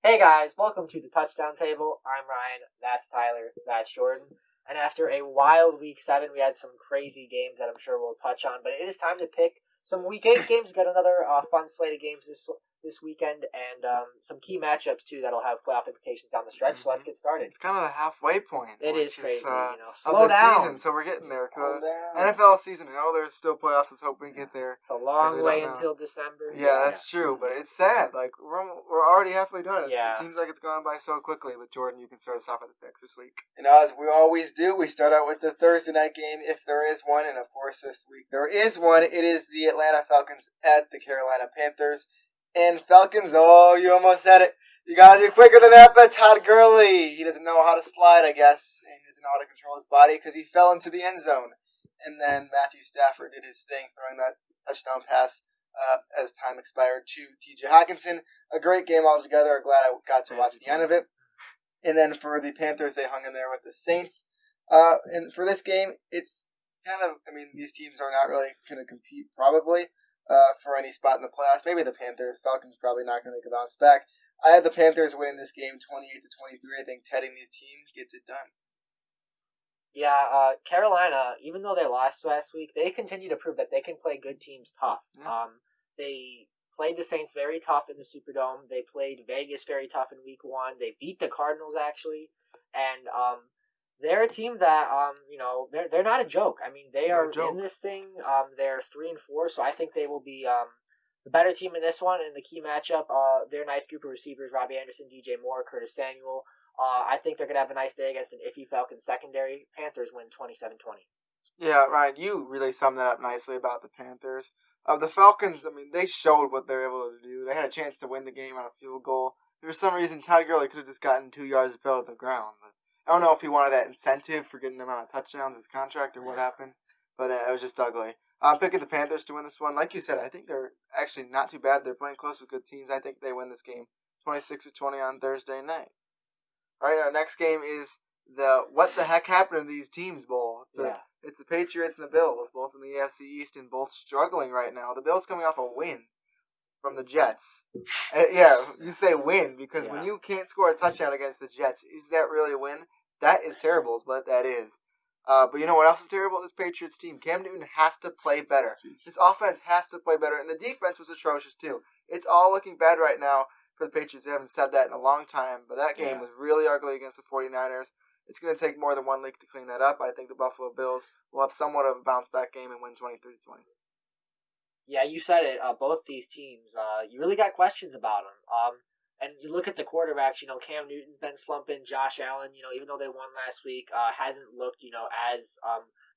Hey guys, welcome to the Touchdown Table. I'm Ryan, that's Tyler, that's Jordan. And after a wild week 7, we had some crazy games that I'm sure we'll touch on. But it is time to pick some week 8 games. We've got another fun slate of games this weekend, and some key matchups too that'll have playoff implications down the stretch. So let's get started. It's kind of the halfway point. It is crazy, Slow of the down. Season, so we're getting there. NFL season, there's still playoffs. Let's hope we get there. It's a long way until December. Yeah, that's true, but it's sad. Like we're already halfway done. Yeah. It seems like it's gone by so quickly. But Jordan, you can start us off at the picks this week. And as we always do, we start out with the Thursday night game, if there is one, and of course this week there is one. It is the Atlanta Falcons at the Carolina Panthers. And Falcons, you almost said it. You gotta do quicker than that, but Todd Gurley, he doesn't know how to slide, I guess, and doesn't know how to control his body because he fell into the end zone. And then Matthew Stafford did his thing, throwing that touchdown pass as time expired to T.J. Hockenson. A great game altogether. Glad I got to watch the end of it. And then for the Panthers, they hung in there with the Saints. And for this game, it's kind of, these teams are not really going to compete probably for any spot in the playoffs. Maybe the Panthers. Falcons probably not going to make a bounce back. I had the Panthers winning this game 28-23. I think tedding these teams gets it done. Yeah, Carolina, even though they lost last week, they continue to prove that they can play good teams tough. Yeah. They played the Saints very tough in the Superdome. They played Vegas very tough in Week 1. They beat the Cardinals, actually. And they're a team that, they're not a joke. They are in this thing. They're 3-4, so I think they will be the better team in this one. In the key matchup, they're a nice group of receivers: Robbie Anderson, DJ Moore, Curtis Samuel. I think they're going to have a nice day against an iffy Falcons secondary. Panthers win 27-20. Yeah, Ryan, you really summed that up nicely about the Panthers. The Falcons, they showed what they were able to do. They had a chance to win the game on a field goal. For some reason, Todd Gurley could have just gotten 2 yards and fell to the ground. But I don't know if he wanted that incentive for getting the amount of touchdowns, his contract, or what happened. But it was just ugly. I'm picking the Panthers to win this one. Like you said, I think they're actually not too bad. They're playing close with good teams. I think they win this game 26-20 on Thursday night. All right, our next game is the What the Heck Happened to These Teams Bowl. It's the Patriots and the Bills, both in the AFC East and both struggling right now. The Bills coming off a win from the Jets. You say win because when you can't score a touchdown against the Jets, is that really a win? That is terrible, is what that is. But you know what else is terrible? This Patriots team. Cam Newton has to play better. This offense has to play better, and the defense was atrocious too. It's all looking bad right now for the Patriots. They haven't said that in a long time, but that game was really ugly against the 49ers. It's going to take more than one league to clean that up. I think the Buffalo Bills will have somewhat of a bounce-back game and win 23-20. Yeah, you said it. Both these teams, you really got questions about them. And you look at the quarterbacks, Cam Newton's been slumping. Josh Allen, even though they won last week, hasn't looked, as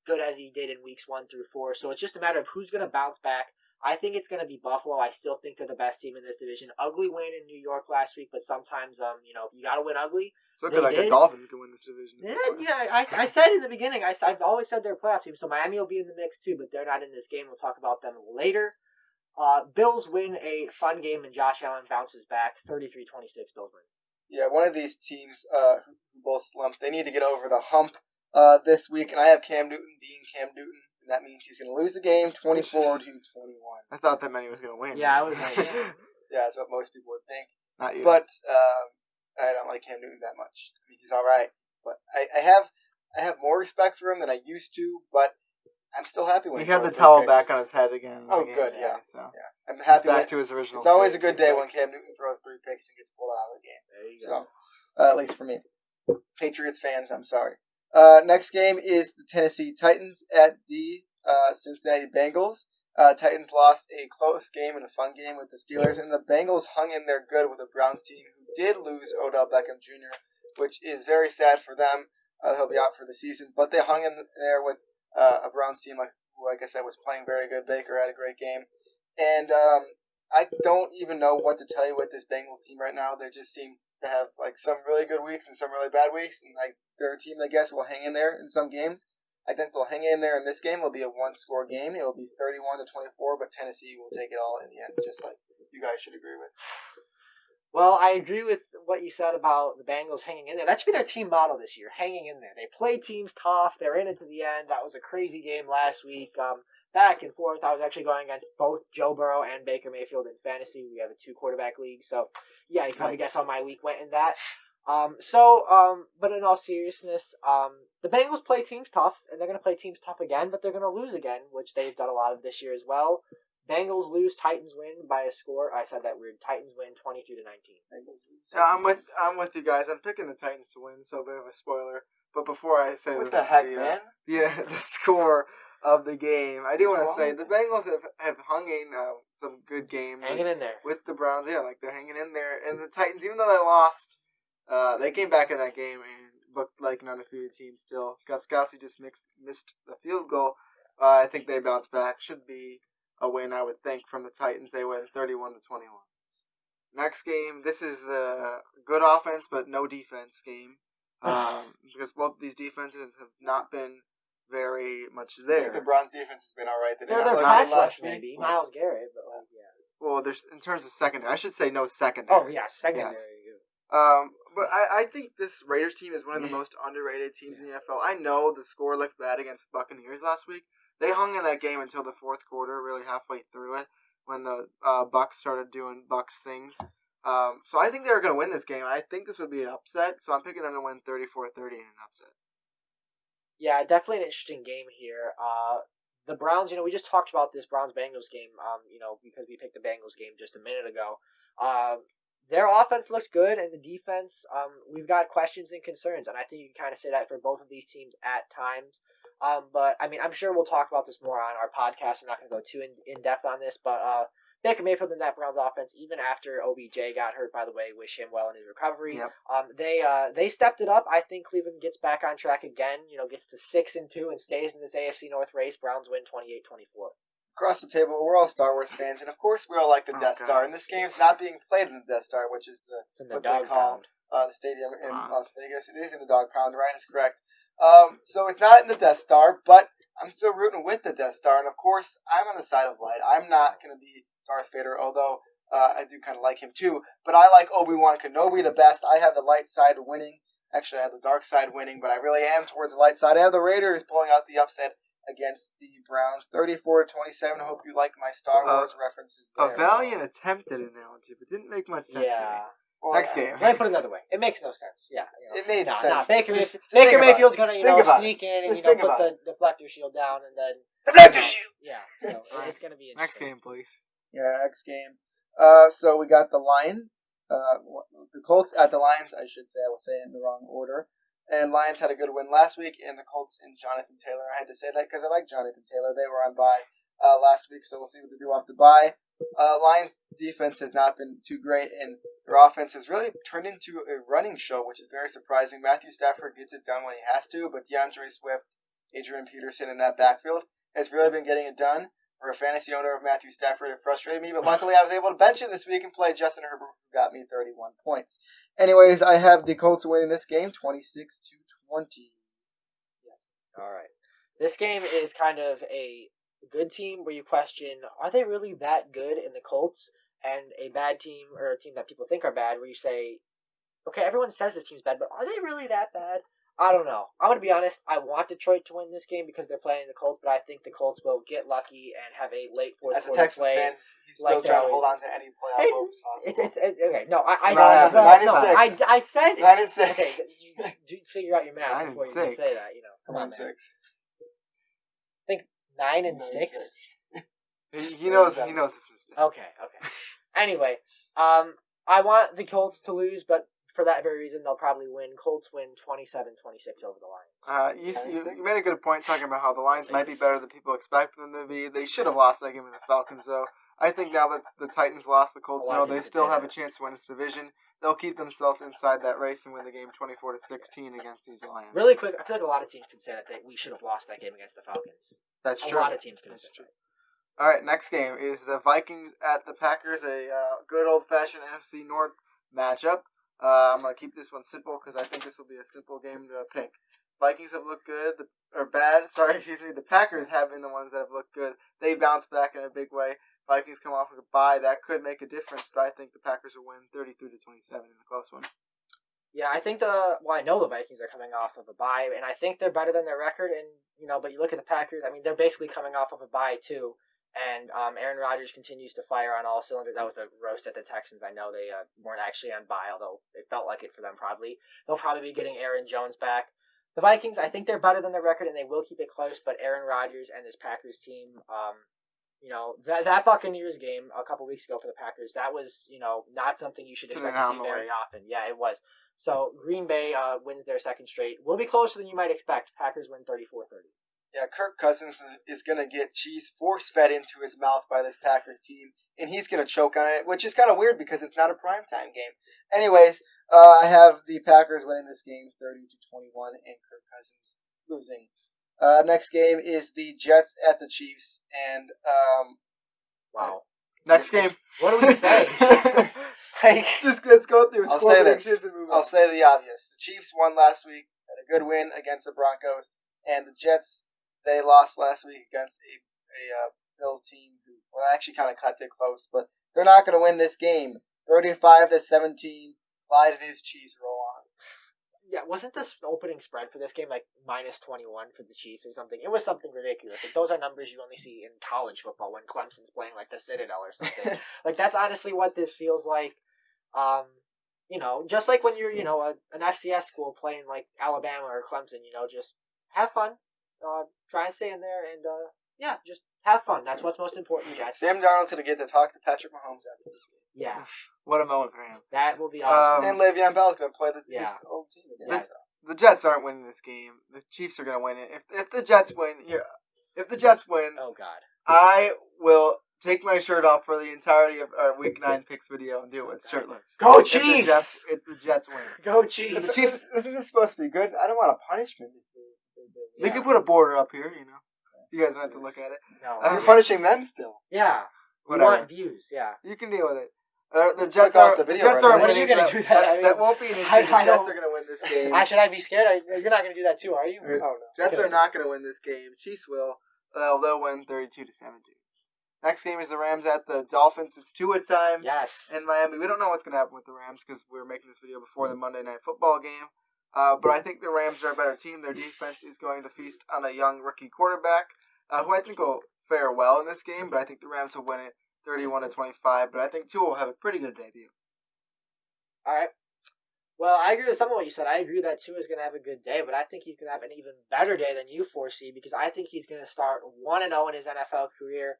good as he did in weeks 1 through 4. So it's just a matter of who's going to bounce back. I think it's going to be Buffalo. I still think they're the best team in this division. Ugly win in New York last week, but sometimes, you got to win ugly. It's looking like the Dolphins can win this division. I said in the beginning, I've always said they're a playoff team, so Miami will be in the mix too, but they're not in this game. We'll talk about them later. Bills win a fun game, and Josh Allen bounces back. 33-26, Bills win. Yeah, one of these teams who both slumped, they need to get over the hump this week, and I have Cam Newton being Cam Newton. And that means he's going to lose the game 24-21. I thought that meant he was going to win. Yeah, I was Yeah, that's what most people would think. Not you. But I don't like Cam Newton that much. He's all right. But I have more respect for him than I used to, but I'm still happy when he had the towel back on his head again. Oh, good, yeah. So I'm happy back to his original. It's always a good day when Cam Newton throws 3 picks and gets pulled out of the game. There you go. So, at least for me. Patriots fans, I'm sorry. Next game is the Tennessee Titans at the Cincinnati Bengals. Titans lost a close game and a fun game with the Steelers, and the Bengals hung in there good with the Browns team, who did lose Odell Beckham Jr., which is very sad for them. He'll be out for the season, but they hung in there with a Browns team, who, like I said, was playing very good. Baker had a great game, and I don't even know what to tell you with this Bengals team right now. They just seem to have some really good weeks and some really bad weeks, and they're a team I guess will hang in there in some games. I think they'll hang in there in this game. It'll be a one-score game. It'll be 31-24, but Tennessee will take it all in the end, just like you guys should agree with. Well, I agree with what you said about the Bengals hanging in there. That should be their team motto this year, hanging in there. They play teams tough. They're in it to the end. That was a crazy game last week. back and forth. I was actually going against both Joe Burrow and Baker Mayfield in fantasy. We have a 2-quarterback league, so yeah, you can probably guess how my week went in that. But in all seriousness, the Bengals play teams tough, and they're going to play teams tough again, but they're going to lose again, which they've done a lot of this year as well. Bengals lose, Titans win by a score. I said that weird. Titans win 23-19. Yeah, I'm with you guys. I'm picking the Titans to win, so a bit of a spoiler. But before I say what the heck, man? The score of the game, I do want to say the Bengals have hung in some good games. Hanging in there. With the Browns, yeah, like they're hanging in there. And the Titans, even though they lost, they came back in that game and looked like an undefeated team still. Gostkowski just missed the field goal. I think they bounced back. Should be a win, I would think, from the Titans. They win 31-21. Next game, this is the good offense but no defense game. Because both these defenses have not been very much there. I think the Browns defense has been all right. They're pass rush, maybe. Miles Garrett, but yeah. Well, there's in terms of secondary. I should say no secondary. Oh, yeah, secondary. Yes. But I think this Raiders team is one of the most underrated teams in the NFL. I know the score looked bad against the Buccaneers last week. They hung in that game until the fourth quarter, really halfway through it, when the Bucs started doing Bucs things. So I think they were going to win this game. I think this would be an upset, so I'm picking them to win 34-30 in an upset. Yeah, definitely an interesting game here. The Browns, we just talked about this Browns-Bengals game, because we picked the Bengals game just a minute ago. Their offense looked good, and the defense, we've got questions and concerns, and I think you can kind of say that for both of these teams at times. But, I'm sure we'll talk about this more on our podcast. I'm not going to go too in-depth on this, but Baker Mayfield and that Browns offense, even after OBJ got hurt, by the way, wish him well in his recovery. Yep. They stepped it up. I think Cleveland gets back on track again, gets to 6-2 and stays in this AFC North race. Browns win 28-24. Across the table, we're all Star Wars fans, and of course we all like the Death Star. And this game's not being played in the Death Star, which is what they call the stadium in Las Vegas. It is in the Dog Pound. Ryan is correct. So it's not in the Death Star, but I'm still rooting with the Death Star. And of course, I'm on the side of light. I'm not going to be Darth Vader, although I do kind of like him too. But I like Obi-Wan Kenobi the best. I have the light side winning. Actually, I have the dark side winning, but I really am towards the light side. I have the Raiders pulling out the upset against the Browns, 34-27. I hope you like my Star Wars references there. A valiant attempt at an analogy, but didn't make much sense to me. Well, next game. Let me put it another way. It makes no sense. Yeah, it made sense. Baker Mayfield's gonna, sneak in and put the deflector shield down and then deflector shield. Yeah, it's gonna be interesting. Next game, please. Yeah, next game. So we got the Lions, the Colts at the Lions. I should say. I was saying it in the wrong order. And Lions had a good win last week, and the Colts and Jonathan Taylor. I had to say that because I like Jonathan Taylor. They were on bye last week, so we'll see what they do off the bye. Lions' defense has not been too great, and their offense has really turned into a running show, which is very surprising. Matthew Stafford gets it done when he has to, but DeAndre Swift, Adrian Peterson in that backfield has really been getting it done. For a fantasy owner of Matthew Stafford, it frustrated me, but luckily I was able to bench him this week and play Justin Herbert, who got me 31 points. Anyways, I have the Colts winning this game, 26-20. Yes. All right. This game is kind of a good team where you question, are they really that good in the Colts? And a bad team, or a team that people think are bad, where you say, okay, everyone says this team's bad, but are they really that bad? I don't know. I'm going to be honest. I want Detroit to win this game because they're playing the Colts, but I think the Colts will get lucky and have a late fourth quarter play. As a Texans fan, he's still trying to hold on to any playoff hopes possible. Okay, no, I said 9-6. Okay, you figure out your math before you say that. Come on, 9-6. I think 9-6. He knows his mistake. Okay. Anyway, I want the Colts to lose, but for that very reason, they'll probably win. Colts win 27-26 over the Lions. You made a good point talking about how the Lions might be better than people expect them to be. They should have lost that game to the Falcons, though. I think now that the Titans lost, the Colts know they still have a chance to win this division. They'll keep themselves inside that race and win the game 24-16 against these Lions. Really quick, I feel like a lot of teams could say that we should have lost that game against the Falcons. That's true. A lot of teams could say that. All right, next game is the Vikings at the Packers, a good old-fashioned NFC North matchup. I'm going to keep this one simple because I think this will be a simple game to pick. Vikings have looked good, the Packers have been the ones that have looked good. They bounced back in a big way. Vikings come off with a bye. That could make a difference, but I think the Packers will win 33-27 in a close one. Yeah, I think I know the Vikings are coming off of a bye, and I think they're better than their record. And but you look at the Packers. I mean, they're basically coming off of a bye too. And Aaron Rodgers continues to fire on all cylinders. That was a roast at the Texans. I know they weren't actually on bye, although it felt like it for them. Probably they'll probably be getting Aaron Jones back. The Vikings, I think they're better than their record, and they will keep it close. But Aaron Rodgers and this Packers team, that Buccaneers game a couple weeks ago for the Packers, that was not something you should expect to see very often. Yeah, it was. So Green Bay wins their second straight. Will be closer than you might expect. Packers win 34-30. Yeah, Kirk Cousins is going to get cheese force-fed into his mouth by this Packers team, and he's going to choke on it, which is kind of weird because it's not a primetime game. Anyways, I have the Packers winning this game 30-21 and Kirk Cousins losing. Next game is the Jets at the Chiefs, and wow. Next game. What are we saying? Just let's go through. I'll say this. I'll say the obvious. The Chiefs won last week, had a good win against the Broncos, and the Jets, they lost last week against a Bills team who actually kind of kept it close, but they're not going to win this game. 35-17. Clyde and his Chiefs roll on. Yeah, wasn't the opening spread for this game like -21 for the Chiefs or something? It was something ridiculous. Like, those are numbers you only see in college football when Clemson's playing like the Citadel or something. Like, that's honestly what this feels like. Just like when you're an FCS school playing like Alabama or Clemson. Just have fun. Try and stay in there and just have fun. That's what's most important, Jets. Sam Darnold's going to get to talk to Patrick Mahomes after this game. Yeah. What a moment for him. That will be awesome. And Le'Veon Bell's going to play his old team again. The Jets aren't winning this game. The Chiefs are going to win it. If the Jets win, oh God, I will take my shirt off for the entirety of our Week 9 picks video and do it with shirtless. Go Chiefs! It's the Jets win. Go Chiefs! The Chiefs, isn't this supposed to be good? I don't want a punishment. We could put a border up here, You guys don't have to look at it. No. You're punishing them still. Yeah. Whatever. We want views, yeah. You can deal with it. The Jets aren't winning. When are you going to do that? That won't be an issue. The Jets are going to win this game. Should I be scared? You're not going to do that too, are you? Oh, no. Jets are not going to win this game. Chiefs will. They'll win 32-17. Next game is the Rams at the Dolphins. It's Tua time. Yes. In Miami. We don't know what's going to happen with the Rams because we're making this video before the Monday Night Football game. But I think the Rams are a better team. Their defense is going to feast on a young rookie quarterback who I think will fare well in this game. But I think the Rams will win it 31-25. But I think Tua will have a pretty good debut. All right. Well, I agree with some of what you said. I agree that Tua is going to have a good day, but I think he's going to have an even better day than you foresee because I think he's going to start 1-0 in his NFL career.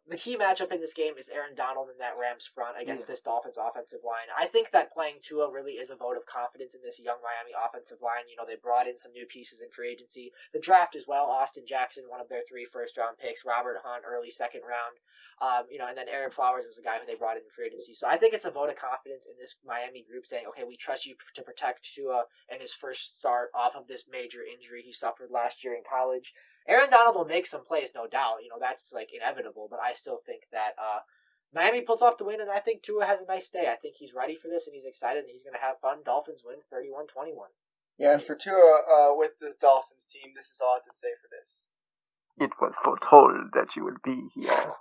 The key matchup in this game is Aaron Donald in that Rams front against this Dolphins offensive line. I think that playing Tua really is a vote of confidence in this young Miami offensive line. They brought in some new pieces in free agency. The draft as well, Austin Jackson, one of their 3 first-round picks, Robert Hunt, early second round. And then Aaron Flowers was the guy who they brought in free agency. So I think it's a vote of confidence in this Miami group saying, okay, we trust you to protect Tua in his first start off of this major injury he suffered last year in college. Aaron Donald will make some plays, no doubt. That's like inevitable, but I still think that Miami pulls off the win, and I think Tua has a nice day. I think he's ready for this, and he's excited, and he's going to have fun. Dolphins win 31-21. Yeah, and for Tua, with this Dolphins team, this is all I have to say for this. It was foretold that you would be here.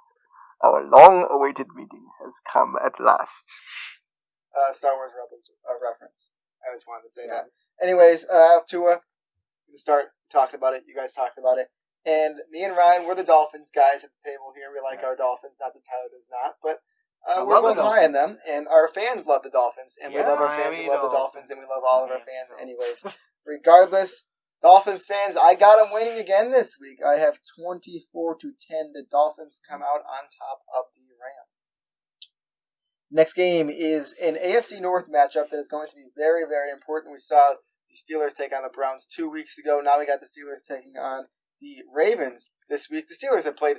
Our long-awaited meeting has come at last. Star Wars reference. I just wanted to say that. Anyways, Tua, we talked about it. You guys talked about it. And me and Ryan, we're the Dolphins guys at the table here. We like our Dolphins. Not that Tyler does not, but we're both high in them. And our fans love the Dolphins. And we love our fans. We love the Dolphins. And we love all of our fans anyways. Regardless, Dolphins fans, I got them winning again this week. I have 24-10. The Dolphins come out on top of the Rams. Next game is an AFC North matchup that is going to be very, very important. We saw the Steelers take on the Browns 2 weeks ago. Now we got the Steelers taking on the Ravens this week. The Steelers have played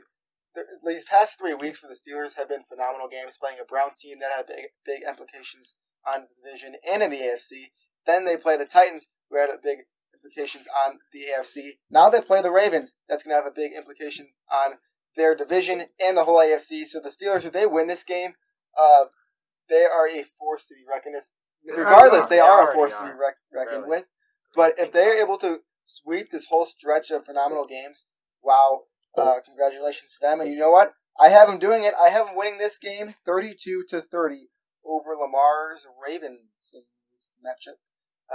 these past 3 weeks for the Steelers have been phenomenal games, playing a Browns team that had big implications on the division and in the AFC. Then they play the Titans, who had big implications on the AFC. Now they play the Ravens. That's going to have a big implications on their division and the whole AFC. So the Steelers, if they win this game, they are a force to be reckoned with. Regardless, they are a force to be reckoned with. But if they're able to sweep this whole stretch of phenomenal games, wow, congratulations to them. And you know what? I have them doing it. I have them winning this game 32-30 over Lamar's Ravens. And Ravens matchup.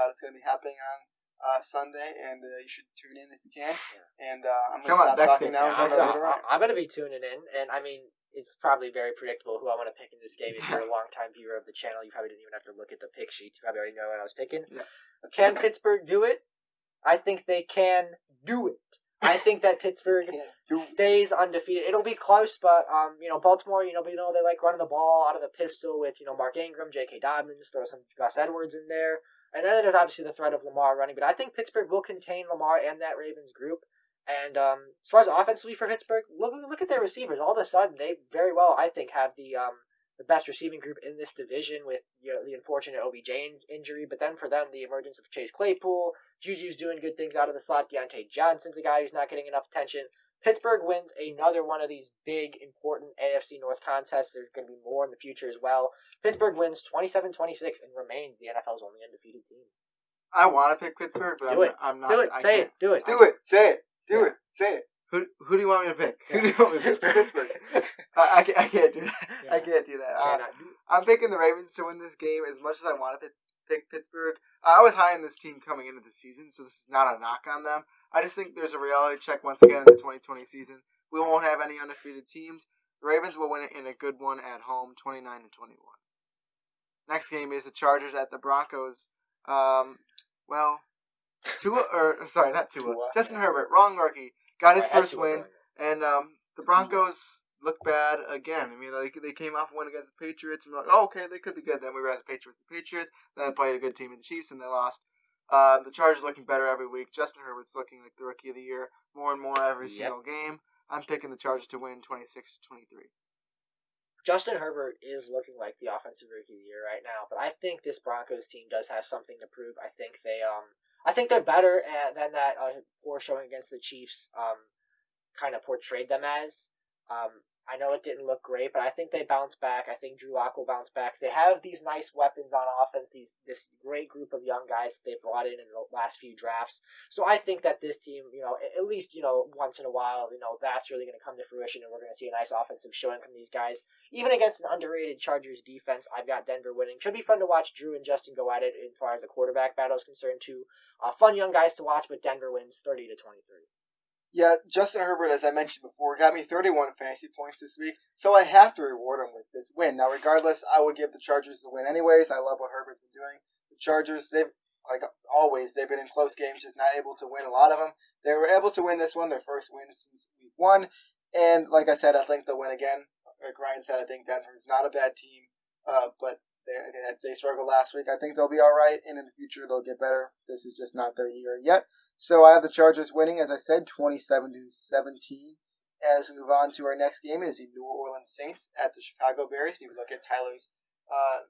It's going to be happening on Sunday, and you should tune in if you can. And I'm going to stop talking now. I'm going to be tuning in, and I mean, it's probably very predictable who I want to pick in this game. If you're a longtime viewer of the channel, you probably didn't even have to look at the pick sheets. You probably already know what I was picking. Yeah. Can Pittsburgh do it? I think they can do it. I think that Pittsburgh stays undefeated. It'll be close, but Baltimore, they like running the ball out of the pistol with Mark Ingram, J.K. Dobbins, throw some Gus Edwards in there, and then there's obviously the threat of Lamar running. But I think Pittsburgh will contain Lamar and that Ravens group. And as far as offensively for Pittsburgh, look at their receivers. All of a sudden, they very well, I think, have the best receiving group in this division with the unfortunate OBJ injury. But then for them, the emergence of Chase Claypool, Juju's doing good things out of the slot. Deontay Johnson's a guy who's not getting enough attention. Pittsburgh wins another one of these big, important AFC North contests. There's going to be more in the future as well. Pittsburgh wins 27-26 and remains the NFL's only undefeated team. I want to pick Pittsburgh, but I'm not. Do it. Say it. Do it. Do it. Say it. Do it. Say it. Who do you want me to pick? Yeah. Who do you want me to pick? Pittsburgh. I can't do that. Yeah. I can't do that. I'm picking the Ravens to win this game as much as I wanted to pick Pittsburgh. I was high on this team coming into the season, so this is not a knock on them. I just think there's a reality check once again in the 2020 season. We won't have any undefeated teams. The Ravens will win it in a good one at home, 29-21. Next game is the Chargers at the Broncos. Justin Herbert, wrong rookie, got his first win, and the Broncos look bad again. I mean, they came off a win against the Patriots, and we're like, okay, they could be good. Then we realized the Patriots, then they played a good team in the Chiefs, and they lost. The Chargers looking better every week. Justin Herbert's looking like the rookie of the year more and more every single game. I'm picking the Chargers to win 26-23. Justin Herbert is looking like the offensive rookie of the year right now, but I think this Broncos team does have something to prove. I think they're better than that poor showing against the Chiefs kind of portrayed them as. I know it didn't look great, but I think they bounce back. I think Drew Lock will bounce back. They have these nice weapons on offense, this great group of young guys that they brought in the last few drafts. So I think that this team, at least, once in a while, that's really going to come to fruition, and we're going to see a nice offensive showing from these guys. Even against an underrated Chargers defense, I've got Denver winning. Should be fun to watch Drew and Justin go at it as far as the quarterback battle is concerned, too. Fun young guys to watch, but Denver wins 30-23. Yeah, Justin Herbert, as I mentioned before, got me 31 fantasy points this week, so I have to reward him with this win. Now, regardless, I would give the Chargers the win anyways. I love what Herbert's been doing. The Chargers, they've been in close games, just not able to win a lot of them. They were able to win this one, their first win since week 1, and like I said, I think they'll win again. Like Ryan said, I think Denver's not a bad team, but they struggled last week. I think they'll be all right, and in the future they'll get better. This is just not their year yet. So I have the Chargers winning, as I said, 27-17. As we move on to our next game, is the New Orleans Saints at the Chicago Bears. You look at Tyler's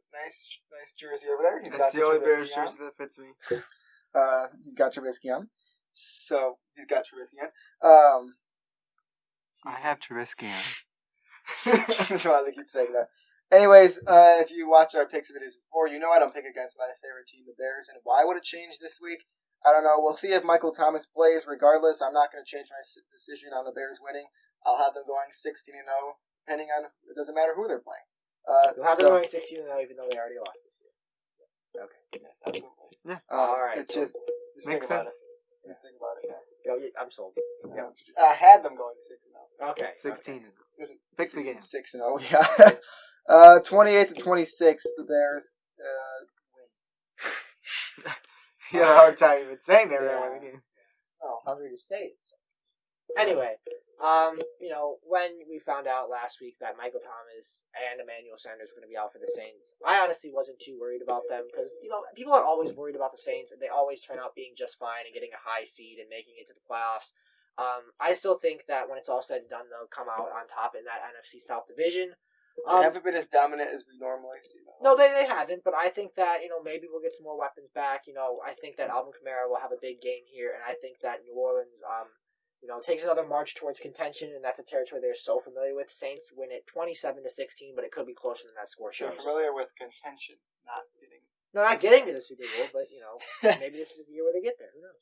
nice jersey over there. That's the only Bears jersey that fits me. He's got Trubisky on. So he's got Trubisky on. I have Trubisky on. That's why they keep saying that. Anyways, if you watch our picks videos before, you know I don't pick against my favorite team, the Bears. And why would it change this week? I don't know. We'll see if Michael Thomas plays. Regardless, I'm not going to change my decision on the Bears winning. I'll have them going 16-0, depending on, it doesn't matter who they're playing. You'll have them going 16-0 even though they already lost this year. Okay. Yeah, absolutely. Yeah. All right. It's just makes sense. Just think about it. I'm sold. Yeah. I had them going 6-0. Okay. 16. Okay. Pick the game. 6-0. Yeah. 28-26. The Bears win. You had a hard time even saying they were going to win the game. Oh, hungry to say it. Anyway, when we found out last week that Michael Thomas and Emmanuel Sanders were going to be out for the Saints, I honestly wasn't too worried about them because, people are always worried about the Saints and they always turn out being just fine and getting a high seed and making it to the playoffs. I still think that when it's all said and done, they'll come out on top in that NFC South division. They haven't been as dominant as we normally see them. No, they haven't, but I think that, maybe we'll get some more weapons back. I think that Alvin Kamara will have a big game here, and I think that New Orleans, takes another march towards contention, and that's a territory they're so familiar with. Saints win it 27-16, but it could be closer than that score shows. You're familiar with contention, not getting. No, not getting to the Super Bowl, but, maybe this is the year where they get there. Who knows?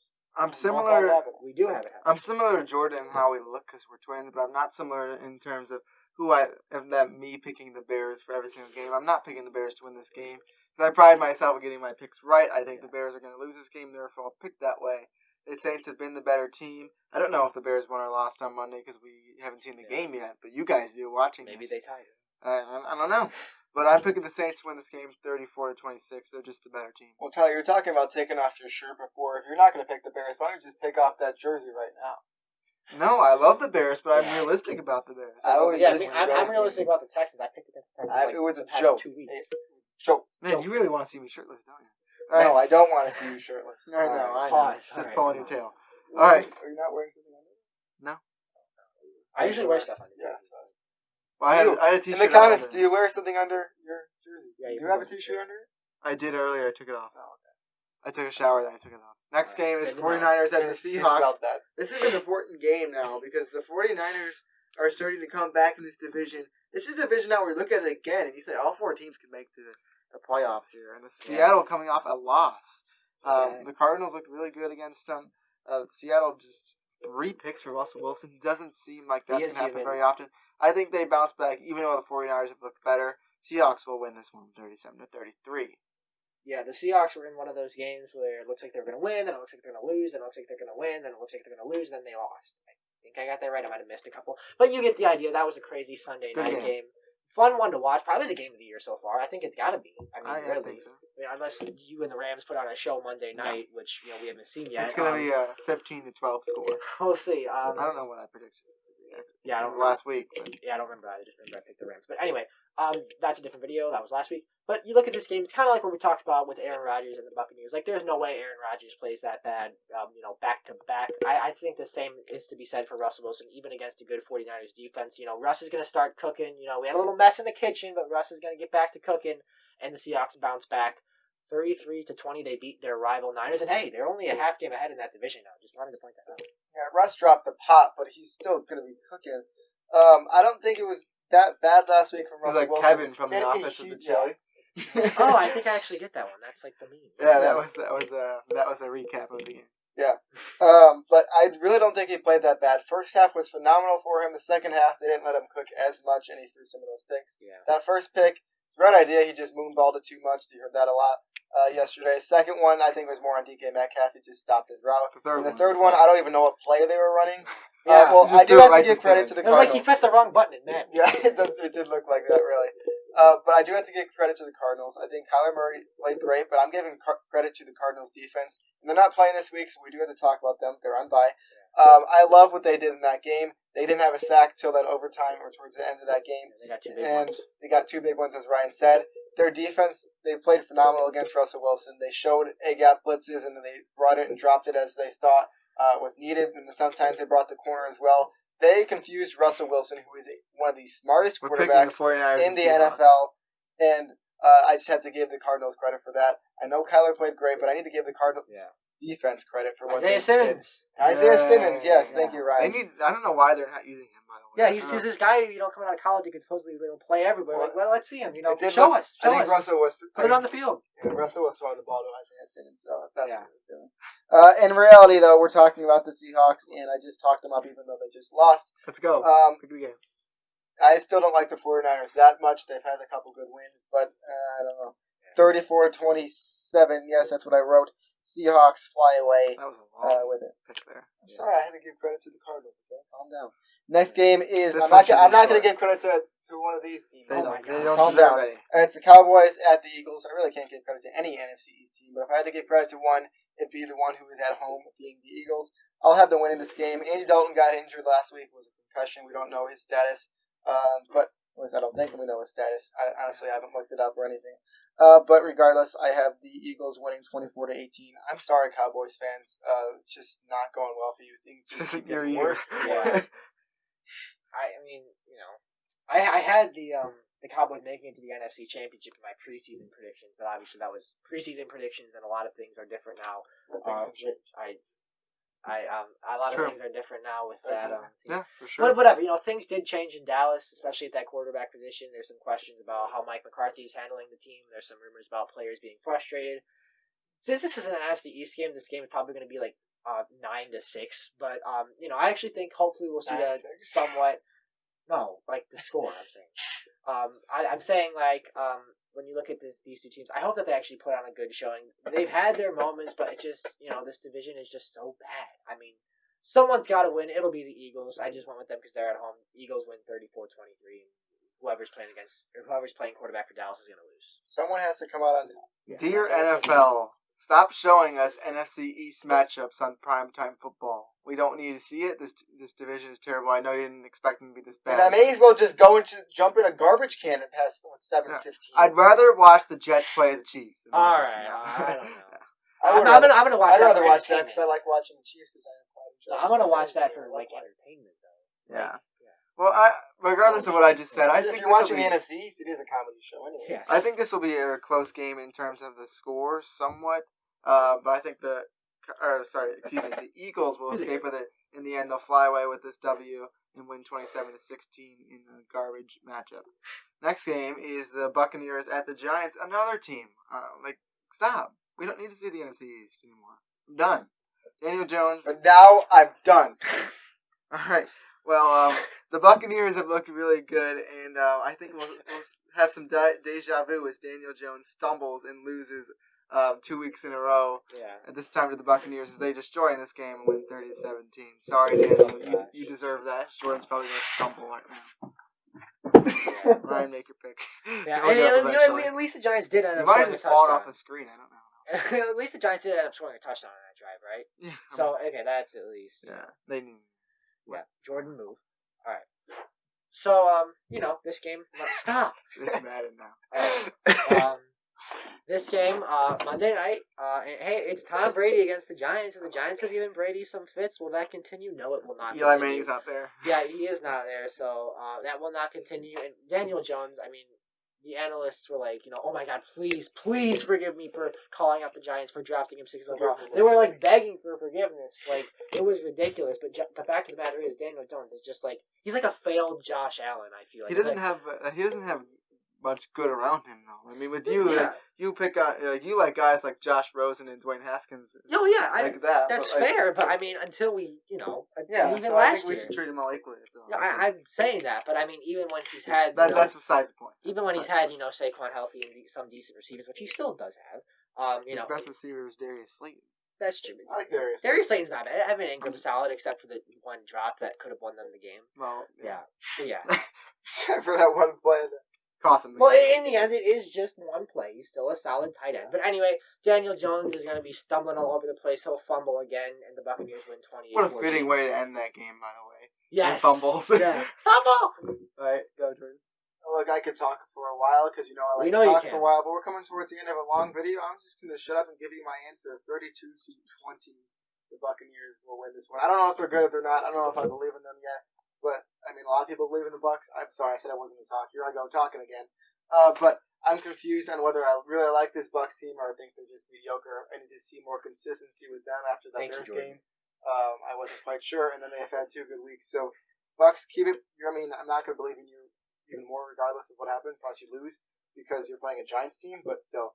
We do have it. happen. I'm similar to Jordan in how we look because we're twins, but I'm not similar in terms of me picking the Bears for every single game. I'm not picking the Bears to win this game. Because I pride myself on getting my picks right. I think the Bears are going to lose this game, therefore I'll pick that way. The Saints have been the better team. I don't know if the Bears won or lost on Monday because we haven't seen the game yet, but you guys do watching Maybe this. they tied it. I don't know. But I'm picking the Saints to win this game 34-26. They're just the better team. Well, Tyler, you're talking about taking off your shirt before. If you're not going to pick the Bears, why don't you just take off that jersey right now? No, I love the Bears, but I'm realistic about the Bears. I'm realistic about the Texans. I picked against the Texans. It was a the past joke. 2 weeks. Joke. Man, you really want to see me shirtless, don't you? No, I don't want to see you shirtless. I know. Pause. Just All pulling right. your tail. All right. Are you not wearing something under? No. I usually wear stuff under. Yeah. Well, I had a t-shirt. In the comments, do you wear something under your jersey? Yeah, do you have a t-shirt under it? I did earlier. I took it off. Oh, okay. I took a shower, then I took it off. Next game is Good to 49ers at the Seahawks. That. This is an important game now because the 49ers are starting to come back in this division. This is a division now where we look at it again, and you say all 4 teams can make the playoffs here. And the Seattle coming off a loss. The Cardinals looked really good against them. Seattle just 3 picks for Russell Wilson. It doesn't seem like that's going to happen very often. I think they bounce back, even though the 49ers have looked better. Seahawks will win this one 37-33. Yeah, the Seahawks were in one of those games where it looks like they're going to win, then it looks like they're going to lose, then it looks like they're going to win, then it looks like they're going to lose, then they lost. I think I got that right. I might have missed a couple. But you get the idea. That was a crazy Sunday night game. Fun one to watch. Probably the game of the year so far. I think it's got to be. I think so. Unless you and the Rams put on a show Monday night, which we haven't seen yet. It's going to be a 15-12 score. We'll see. I don't know what I predicted. Yeah, I don't last week. But. Yeah, I don't remember. I just remember I picked the Rams. But anyway, that's a different video. That was last week. But you look at this game, it's kind of like what we talked about with Aaron Rodgers and the Buccaneers. Like, there's no way Aaron Rodgers plays that bad, back to back. I think the same is to be said for Russell Wilson, even against a good 49ers defense. Russ is going to start cooking. We had a little mess in the kitchen, but Russ is going to get back to cooking, and the Seahawks bounce back. 33-20, they beat their rival Niners, and hey, they're only a half game ahead in that division now. Just wanted to point that out. Yeah, Russ dropped the pot, but he's still going to be cooking. I don't think it was that bad last week from Russell Wilson. Kevin from The Office with the chili. Oh, I think I actually get that one. That's like the meme. Yeah, that was a recap of the game. Yeah, but I really don't think he played that bad. First half was phenomenal for him. The second half, they didn't let him cook as much, and he threw some of those picks. Yeah. That first pick, it's the right idea. He just moonballed it too much. You heard that a lot yesterday. Second one, I think, was more on DK Metcalf. He just stopped his route. The third one, I don't even know what play they were running. Yeah, I do have to give credit to the Cardinals. It was like he pressed the wrong button and man. Yeah, it did look like that, really. But I do have to give credit to the Cardinals. I think Kyler Murray played great, but I'm giving credit to the Cardinals defense. And they're not playing this week, so we do have to talk about them. They're on bye. I love what they did in that game. They didn't have a sack till that overtime or towards the end of that game. They got 2 big ones. They got 2 big ones, as Ryan said. Their defense, they played phenomenal against Russell Wilson. They showed A-gap blitzes, and then they brought it and dropped it as they thought was needed. And sometimes they brought the corner as well. They confused Russell Wilson, who is one of the smartest quarterbacks in the NFL. And I just have to give the Cardinals credit for that. I know Kyler played great, but I need to give the Cardinals defense credit for what they did. Isaiah Simmons, yes. Thank you, Ryan. I don't know why they're not using him, by the way. Yeah, he's this guy, coming out of college, he could supposedly play everywhere. Well, let's see him, show us. I think Russell was... Put it on the field. Yeah, Russell was throwing the ball to Isaiah Simmons, so that's what he was doing. In reality, though, we're talking about the Seahawks, and I just talked them up even though they just lost. Let's go. Good game. I still don't like the 49ers that much. They've had a couple good wins, but I don't know. 34-27, yes, that's what I wrote. Seahawks fly away with it. There. I'm sorry, I had to give credit to the Cardinals. Okay, calm down. Next game is I'm not going to give credit to one of these teams. They don't calm down. It's the Cowboys at the Eagles. I really can't give credit to any NFC East team, but if I had to give credit to one, it'd be the one who was at home, being the Eagles. I'll have them win in this game. Andy Dalton got injured last week. It was a concussion. We don't know his status, but at least I don't think we know his status. I honestly haven't looked it up or anything. But regardless, I have the Eagles winning 24-18. I'm sorry, Cowboys fans. It's just not going well for you. Things just keep getting worse. Yeah. I had the Cowboys making it to the NFC Championship in my preseason predictions, but obviously that was preseason predictions, and a lot of things are different now. A lot of things are different now with that. Yeah, for sure. But whatever, things did change in Dallas, especially at that quarterback position. There's some questions about how Mike McCarthy is handling the team. There's some rumors about players being frustrated. Since this is an NFC East game, this game is probably going to be like 9-6. But I actually think hopefully we'll see a somewhat No, like the score. I'm saying. I'm saying like when you look at these two teams, I hope that they actually put on a good showing. They've had their moments, but it just this division is just so bad. I mean, someone's got to win. It'll be the Eagles. I just went with them because they're at home. Eagles win 34-23. Whoever's playing quarterback for Dallas is going to lose. Someone has to come out on top. Yeah, Dear NFL, stop showing us NFC East matchups on primetime football. We don't need to see it. This division is terrible. I know you didn't expect them to be this bad. And I may as well just jump in a garbage can and pass 7-15. I'd rather watch the Jets play the Chiefs. All right, I don't know. I'm gonna watch. I'd rather watch that because I like watching the Chiefs. I'm gonna watch that for like entertainment though. Yeah. Well, regardless of what I just said, I think if you're watching the NFC East, it is a comedy show anyway. Yes. I think this will be a close game in terms of the score, somewhat. But I think the Eagles will escape with it in the end. They'll fly away with this W and win 27-16 in a garbage matchup. Next game is the Buccaneers at the Giants, another team. Stop. We don't need to see the NFC East anymore. I'm done. Daniel Jones. But now I'm done. All right. Well, the Buccaneers have looked really good, and I think we'll have some deja vu as Daniel Jones stumbles and loses 2 weeks in a row. Yeah. At this time to the Buccaneers as they destroy in this game and win 30-17. Sorry, Daniel, you deserve that. Jordan's probably going to stumble right now. Yeah. Ryan, make your pick. Yeah, at least the Giants did end up. You might have just fallen off the screen. I don't know. At least the Giants did end up scoring a touchdown on that drive, right? Yeah. So okay, that's at least. Yeah, they need. Yeah, Jordan move. All right. So this game. Stop. It's Madden now. All right. This game, Monday night. Hey, it's Tom Brady against the Giants, and the Giants have given Brady some fits. Will that continue? No, it will not. Eli Manning's not there. Yeah, he is not there, so that will not continue. And Daniel Jones, I mean, the analysts were like, oh my God, please forgive me for calling out the Giants for drafting him 6th overall. They were like begging for forgiveness, like it was ridiculous. But the fact of the matter is, Daniel Jones is just like he's like a failed Josh Allen. I feel like he doesn't have much good around him though. I mean, with you, you pick on you like guys like Josh Rosen and Dwayne Haskins. Oh yeah, that. That's fair. But I mean, until we, even so last I think we year, should treat him all equally. No, I'm saying that, but I mean, even when he's had that's besides the point. Even when he's had Saquon healthy and some decent receivers, which he still does have. His best receiver is Darius Slayton. That's true. I like Darius. Darius Slayton's not bad. Evan Ingram's solid, except for the one drop that could have won them the game. Well, yeah. So, yeah. For that one play. Cost him. Well, in the end, it is just one play. He's still a solid tight end. But anyway, Daniel Jones is going to be stumbling all over the place. He'll fumble again, and the Buccaneers win 28-14. What a fitting way to end that game, by the way. Yes. And fumbles. Yeah. Fumble! All right, go, Jordan. Look, I could talk for a while because I like to talk for a while, but we're coming towards the end of a long video. I'm just going to shut up and give you my answer. 32-20. The Buccaneers will win this one. I don't know if they're good or they're not. I don't know if I believe in them yet. But, I mean, a lot of people believe in the Bucs. I'm sorry, I said I wasn't going to talk. Here I go, talking again. But I'm confused on whether I really like this Bucs team or I think they're just mediocre. I need to see more consistency with them after that Bears game. I wasn't quite sure, and then they have had 2 good weeks. So, Bucs, keep it. I'm not going to believe in you even more regardless of what happens, unless you lose, because you're playing a Giants team. But still,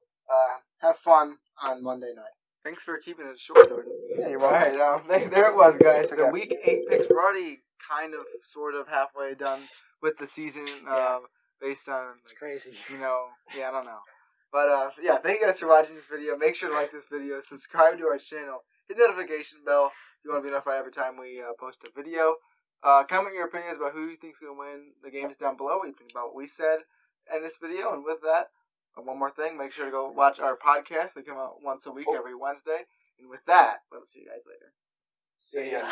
have fun on Monday night. Thanks for keeping it short, Jordan. Yeah, you're welcome. All right, there it was, guys. The Week 8 picks. We're already kind of, sort of halfway done with the season. Based on it's crazy. I don't know. But thank you guys for watching this video. Make sure to like this video, subscribe to our channel, hit the notification bell if you want to be notified every time we post a video. Comment your opinions about who you think is going to win the games down below. What you think about what we said in this video. And with that, one more thing, make sure to go watch our podcast. They come out once a week, every Wednesday. And with that, we'll see you guys later. See ya.